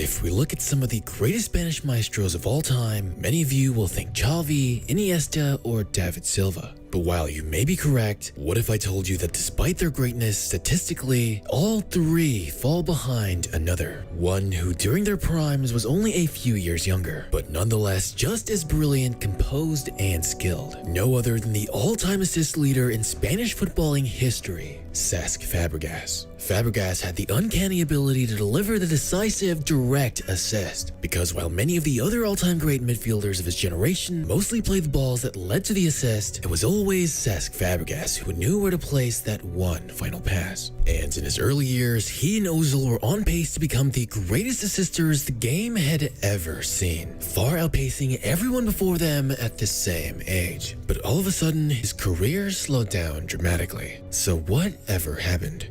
If we look at some of the greatest Spanish maestros of all time, many of you will think Xavi, Iniesta, or David Silva. But while you may be correct, what if I told you that despite their greatness, statistically, all three fall behind another? One who during their primes was only a few years younger, but nonetheless just as brilliant, composed, and skilled. No other than the all-time assist leader in Spanish footballing history, Cesc Fàbregas. Fabregas had the uncanny ability to deliver the decisive, direct assist, because while many of the other all-time great midfielders of his generation mostly played the balls that led to the assist, it was always Cesc Fàbregas who knew where to place that one final pass. And in his early years, he and Ozil were on pace to become the greatest assisters the game had ever seen, far outpacing everyone before them at the same age. But all of a sudden, his career slowed down dramatically. So whatever happened?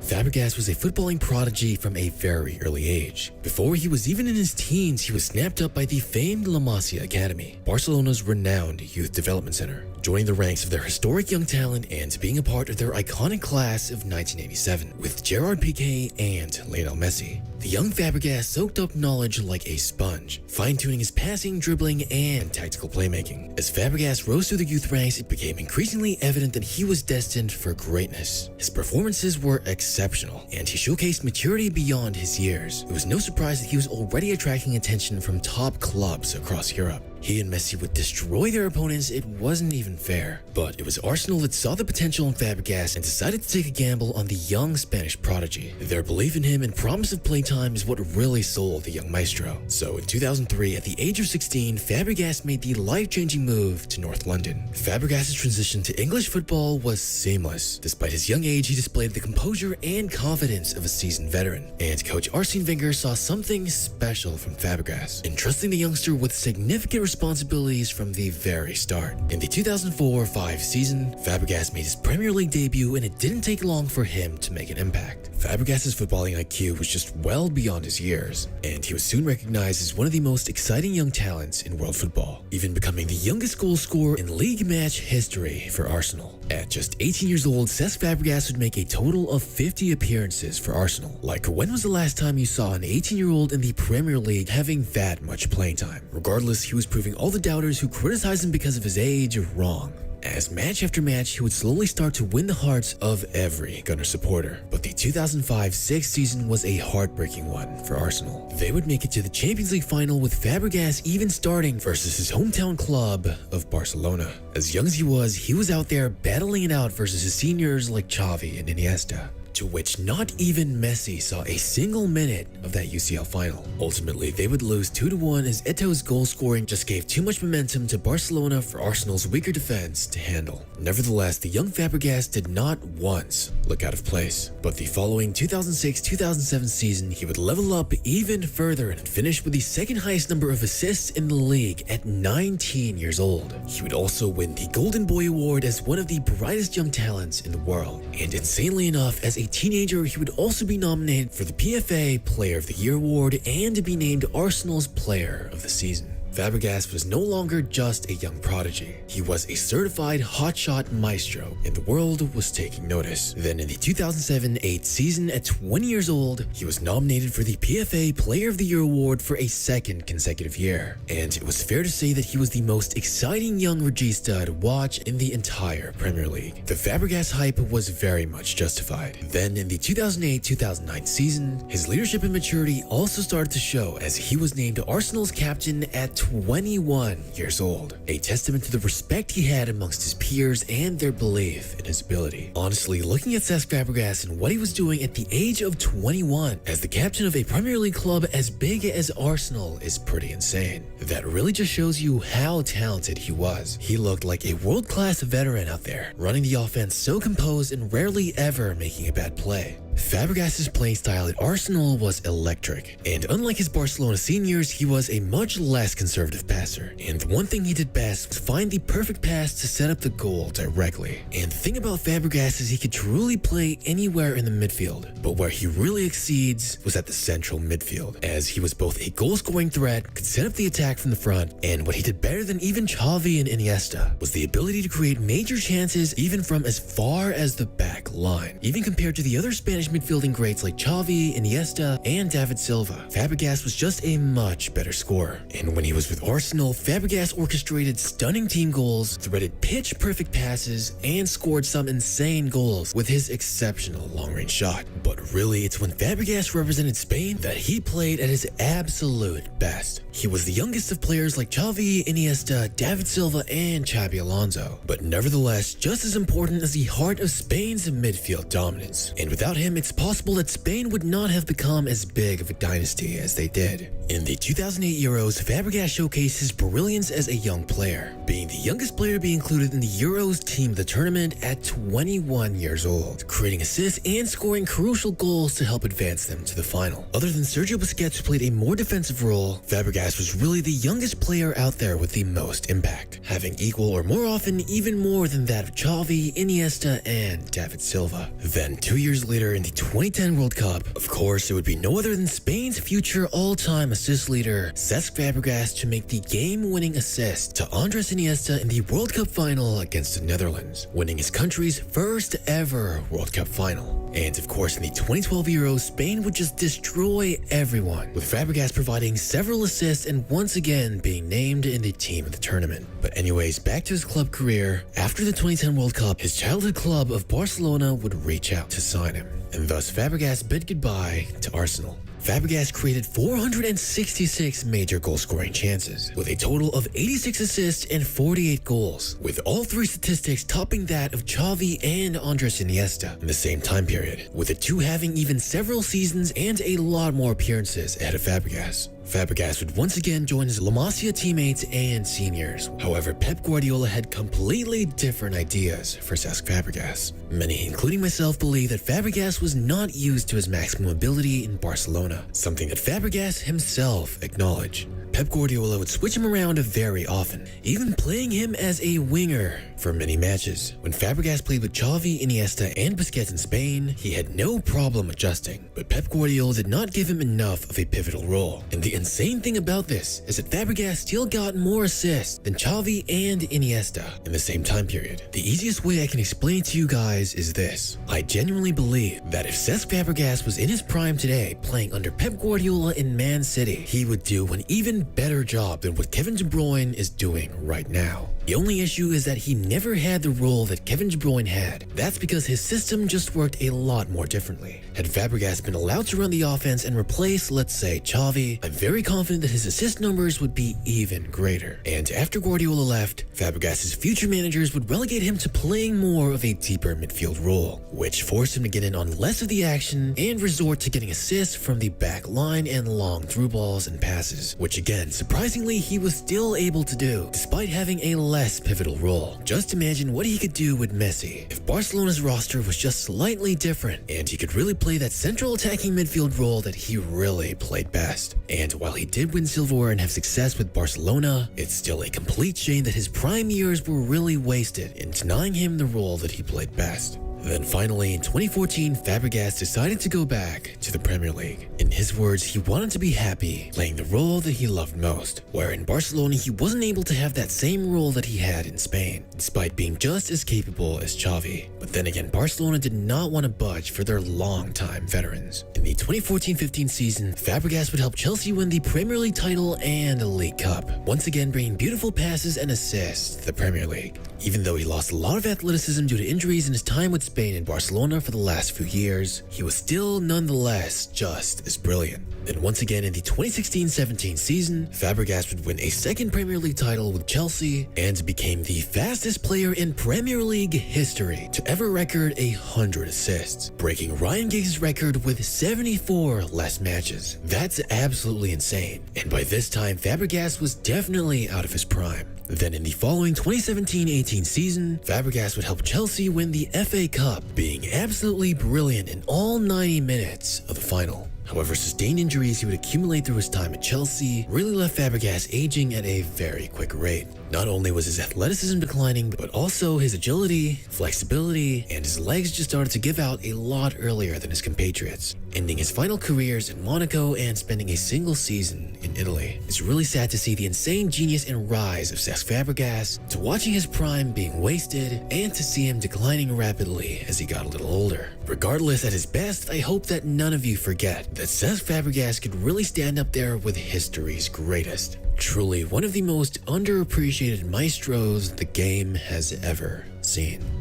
Fabregas was a footballing prodigy from a very early age. Before he was even in his teens, he was snapped up by the famed La Masia Academy, Barcelona's renowned youth development center, joining the ranks of their historic young talent and being a part of their iconic class of 1987 with Gerard Piqué and Lionel Messi. The young Fabregas soaked up knowledge like a sponge, fine-tuning his passing, dribbling, and tactical playmaking. As Fabregas rose through the youth ranks, it became increasingly evident that he was destined for greatness. His performances were exceptional, and he showcased maturity beyond his years. It was no surprise that he was already attracting attention from top clubs across Europe. He and Messi would destroy their opponents, it wasn't even fair. But it was Arsenal that saw the potential in Fabregas and decided to take a gamble on the young Spanish prodigy. Their belief in him and promise of playtime is what really sold the young maestro. So in 2003, at the age of 16, Fabregas made the life-changing move to North London. Fabregas' transition to English football was seamless. Despite his young age, he displayed the composure and confidence of a seasoned veteran. And coach Arsene Wenger saw something special from Fabregas, entrusting the youngster with significant responsibilities from the very start. In the 2004-05 season, Fabregas made his Premier League debut, and it didn't take long for him to make an impact. Fabregas' footballing IQ was just well beyond his years, and he was soon recognized as one of the most exciting young talents in world football, even becoming the youngest goal scorer in league match history for Arsenal. At just 18 years old, Cesc Fàbregas would make a total of 50 appearances for Arsenal. Like, when was the last time you saw an 18-year-old in the Premier League having that much playing time? Regardless, he was proving all the doubters who criticized him because of his age wrong. As match after match, he would slowly start to win the hearts of every Gunner supporter. But the 2005-06 season was a heartbreaking one for Arsenal. They would make it to the Champions League final with Fabregas even starting versus his hometown club of Barcelona. As young as he was out there battling it out versus his seniors like Xavi and Iniesta, to which not even Messi saw a single minute of that UCL final. Ultimately, they would lose 2-1 as Eto's goal scoring just gave too much momentum to Barcelona for Arsenal's weaker defense to handle. Nevertheless, the young Fabregas did not once look out of place, but the following 2006-2007 season, he would level up even further and finish with the second highest number of assists in the league at 19 years old. He would also win the Golden Boy Award as one of the brightest young talents in the world, and insanely enough, as a teenager, he would also be nominated for the PFA Player of the Year award and to be named Arsenal's Player of the Season. Fabregas was no longer just a young prodigy. He was a certified hotshot maestro, and the world was taking notice. Then in the 2007-08 season, at 20 years old, he was nominated for the PFA Player of the Year award for a second consecutive year. And it was fair to say that he was the most exciting young regista to watch in the entire Premier League. The Fabregas hype was very much justified. Then in the 2008-2009 season, his leadership and maturity also started to show as he was named Arsenal's captain at 21 years old, a testament to the respect he had amongst his peers and their belief in his ability. Honestly, looking at Cesc Fàbregas and what he was doing at the age of 21 as the captain of a Premier League club as big as Arsenal is pretty insane. That really just shows you how talented he was. He looked like a world-class veteran out there, running the offense so composed and rarely ever making a bad play. Fabregas' playing style at Arsenal was electric, and unlike his Barcelona seniors, he was a much less conservative passer. And the one thing he did best was find the perfect pass to set up the goal directly. And the thing about Fabregas is he could truly play anywhere in the midfield, but where he really exceeds was at the central midfield, as he was both a goal-scoring threat, could set up the attack from the front, and what he did better than even Xavi and Iniesta was the ability to create major chances even from as far as the back line. Even compared to the other Spanish midfielding greats like Xavi, Iniesta, and David Silva, Fabregas was just a much better scorer. And when he was with Arsenal, Fabregas orchestrated stunning team goals, threaded pitch-perfect passes, and scored some insane goals with his exceptional long-range shot. But really, it's when Fabregas represented Spain that he played at his absolute best. He was the youngest of players like Xavi, Iniesta, David Silva, and Xabi Alonso, but nevertheless just as important as the heart of Spain's midfield dominance. And without him, it's possible that Spain would not have become as big of a dynasty as they did. In the 2008 Euros, Fabregas showcased his brilliance as a young player, being the youngest player to be included in the Euros team of the tournament at 21 years old, creating assists and scoring crucial goals to help advance them to the final. Other than Sergio Busquets, who played a more defensive role, Fabregas was really the youngest player out there with the most impact, having equal or more often even more than that of Xavi, Iniesta, and David Silva. Then 2 years later in the 2010 World Cup, of course, it would be no other than Spain's future all-time assist leader, Cesc Fàbregas, to make the game-winning assist to Andres Iniesta in the World Cup final against the Netherlands, winning his country's first ever World Cup final. And of course, in the 2012 Euros, Spain would just destroy everyone, with Fàbregas providing several assists and once again being named in the team of the tournament. But anyways, back to his club career. After the 2010 World Cup, his childhood club of Barcelona would reach out to sign him, and thus Fàbregas bid goodbye to Arsenal. Fabregas created 466 major goal-scoring chances, with a total of 86 assists and 48 goals, with all three statistics topping that of Xavi and Andres Iniesta in the same time period, with the two having even several seasons and a lot more appearances ahead of Fabregas. Fabregas would once again join his La Masia teammates and seniors. However, Pep Guardiola had completely different ideas for Cesc Fàbregas. Many, including myself, believe that Fabregas was not used to his maximum ability in Barcelona, something that Fabregas himself acknowledged. Pep Guardiola would switch him around very often, even playing him as a winger for many matches. When Fabregas played with Xavi, Iniesta, and Busquets in Spain, he had no problem adjusting, but Pep Guardiola did not give him enough of a pivotal role. And the insane thing about this is that Fabregas still got more assists than Xavi and Iniesta in the same time period. The easiest way I can explain it to you guys is this. I genuinely believe that if Cesc Fàbregas was in his prime today, playing under Pep Guardiola in Man City, he would do an even better job than what Kevin De Bruyne is doing right now. The only issue is that he never had the role that Kevin De Bruyne had. That's because his system just worked a lot more differently. Had Fabregas been allowed to run the offense and replace, let's say, Xavi, I'm very confident that his assist numbers would be even greater. And after Guardiola left, Fabregas' future managers would relegate him to playing more of a deeper midfield role, which forced him to get in on less of the action and resort to getting assists from the back line and long through balls and passes, which again, surprisingly, he was still able to do, despite having a less pivotal role. Just imagine what he could do with Messi if Barcelona's roster was just slightly different, and he could really play that central attacking midfield role that he really played best. And while he did win silverware and have success with Barcelona, it's still a complete shame that his prime years were really wasted in denying him the role that he played best. Then finally, in 2014, Fabregas decided to go back to the Premier League. In his words, he wanted to be happy playing the role that he loved most, where in Barcelona he wasn't able to have that same role that he had in Spain, despite being just as capable as Xavi. But then again, Barcelona did not want to budge for their long-time veterans. In the 2014-15 season, Fabregas would help Chelsea win the Premier League title and the League Cup, once again bringing beautiful passes and assists to the Premier League. Even though he lost a lot of athleticism due to injuries in his time with Spain and Barcelona for the last few years, he was still nonetheless just as brilliant. Then once again in the 2016-17 season, Fabregas would win a second Premier League title with Chelsea and became the fastest player in Premier League history to ever record 100 assists, breaking Ryan Giggs' record with 74 less matches. That's absolutely insane. And by this time, Fabregas was definitely out of his prime. Then in the following 2017-18 season, Fabregas would help Chelsea win the FA Cup Cup, being absolutely brilliant in all 90 minutes of the final. However, sustained injuries he would accumulate through his time at Chelsea really left Fabregas aging at a very quick rate. Not only was his athleticism declining, but also his agility, flexibility, and his legs just started to give out a lot earlier than his compatriots, ending his final careers in Monaco and spending a single season in Italy. It's really sad to see the insane genius and rise of Cesc Fàbregas, to watching his prime being wasted, and to see him declining rapidly as he got a little older. Regardless, at his best, I hope that none of you forget that Cesc Fàbregas could really stand up there with history's greatest. Truly one of the most underappreciated maestros the game has ever seen.